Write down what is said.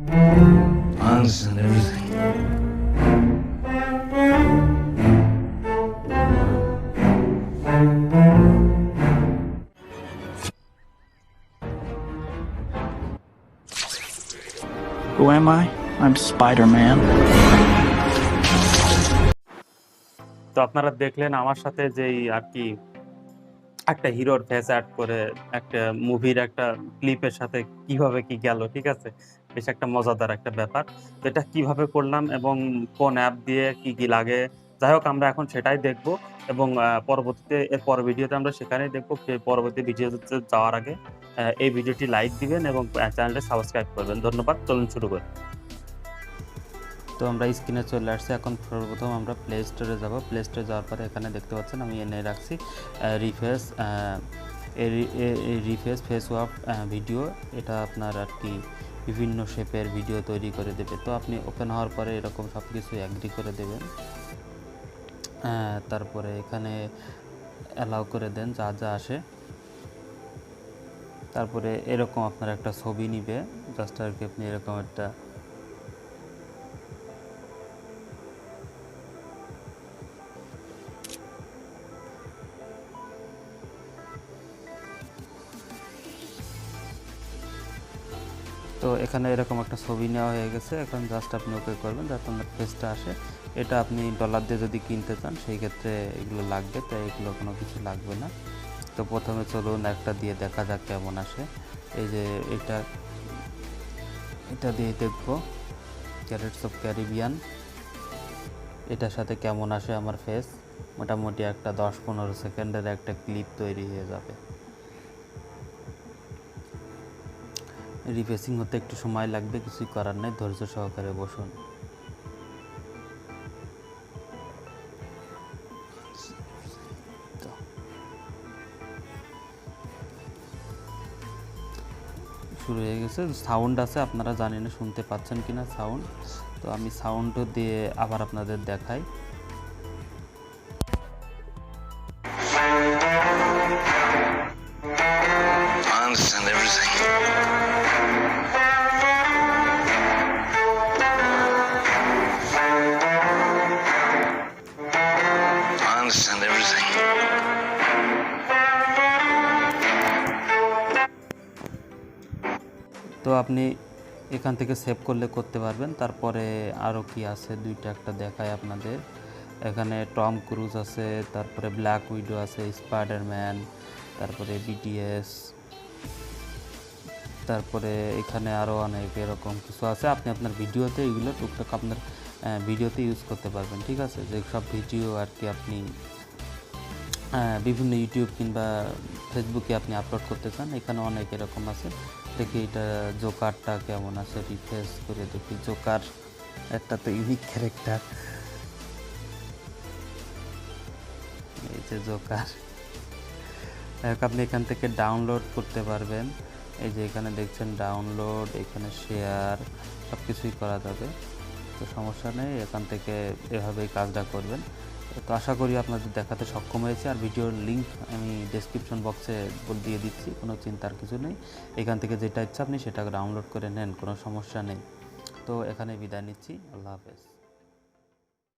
I understand everything. Who am I? I'm Spider-Man. তো আপনারা দেখলেন আমার সাথে যেই আর কি একটা হিরোর ফেস অ্যাড করে একটা মুভির একটা ক্লিপের সাথে কিভাবে কি গেল, ঠিক আছে? বেশ একটা মজাদার একটা ব্যাপার। তো এটা কিভাবে করলাম এবং কোন অ্যাপ দিয়ে কি কি লাগে, যাই হোক আমরা এখন সেটাই দেখব এবং পরবর্তীতে এর পরের ভিডিওতে আমরা সেখানেই দেখব। পরবর্তী ভিডিওতে যাওয়ার আগে এই ভিডিওটি লাইক দিবেন এবং চ্যানেলটা সাবস্ক্রাইব করবেন। ধন্যবাদ। চলুন শুরু করি। তো আমরা স্ক্রিনে চলে আসছি। এখন সর্বপ্রথম আমরা প্লে স্টোরে যাব। প্লে স্টোরে যাওয়ার পরে এখানে দেখতে পাচ্ছেন আমি এনে রাখছি রিফেস রিফেস ফেস ওয়াপ ভিডিও। এটা আপনার আর কি বিভিন্ন শেপের ভিডিও তৈরি করে দেবে। তো আপনি ওপেন হওয়ার পরে এরকম সব কিছু অ্যাগ্রি করে দেবেন। তারপরে এখানে অ্যালাউ করে দেন যা যা আসে। তারপরে এরকম আপনার একটা ছবি নিবে, জাস্ট আর কি আপনি এরকম একটা তো এখানে এরকম একটা ছবি নেওয়া হয়ে গেছে। এখন জাস্ট আপনি ওকে করবেন যাতে আপনার ফেসটা আসে। এটা আপনি ডলার দিয়ে যদি কিনতে চান সেই ক্ষেত্রে এগুলো লাগবে, তাই এগুলো কোনো কিছু লাগবে না। তো প্রথমে চলুন একটা দিয়ে দেখা যাক কেমন আসে। এই যে এটা দিয়ে দেখব ক্যারেটস অফ ক্যারিবিয়ান, এটার সাথে কেমন আসে আমার ফেস। মোটামুটি একটা 10-15 সেকেন্ডের একটা ক্লিপ তৈরি হয়ে যাবে। রিফেসিং হতে একটু সময় লাগবে, কিছুই করার নেই, ধৈর্য সহকারে বসুন। শুরু হয়ে গেছে। সাউন্ড আছে, আপনারা জানি না শুনতে পাচ্ছেন কিনা সাউন্ড। তো আমি সাউন্ডও দিয়ে আবার আপনাদের দেখাই। I understand everything. I understand everything. তো আপনি এখান থেকে সেভ করলে করতে পারবেন। তারপরে আরও কি আছে দুইটা একটা দেখায় আপনাদের। এখানে টম ক্রুজ আছে, তারপরে ব্ল্যাক উইডো আছে, স্পাইডারম্যান, তারপরে বিটিএস, তারপরে এখানে আরও অনেক এরকম কিছু আছে। আপনি আপনার ভিডিওতে এগুলো টুকটাক আপনার ভিডিওতে ইউজ করতে পারবেন, ঠিক আছে? যে সব ভিডিও আর কি আপনি বিভিন্ন ইউটিউব কিংবা ফেসবুকে আপনি আপলোড করতে চান, এখানে অনেক এরকম আছে। দেখি এটা জোকারটা কেমন আছে, রিফ্রেশ করে দেখি। জোকার একটা তো ইউনিক ক্যারেক্টার, এই যে জোকার। আপনি এখান থেকে ডাউনলোড করতে পারবেন। এই যে এখানে দেখছেন ডাউনলোড, এখানে শেয়ার, সব কিছুই করা যাবে। তো সমস্যা নেই, এখান থেকে এভাবেই কাজটা করবেন। তো আশা করি আপনাদের দেখাতে সক্ষম হয়েছে। আর ভিডিওর লিঙ্ক আমি ডেসক্রিপশন বক্সে দিয়ে দিচ্ছি, কোনো চিন্তার কিছু নেই। এখান থেকে যেটা ইচ্ছা আপনি সেটা ডাউনলোড করে নেন, কোনো সমস্যা নেই। তো এখানে বিদায় নিচ্ছি। আল্লাহ হাফেজ।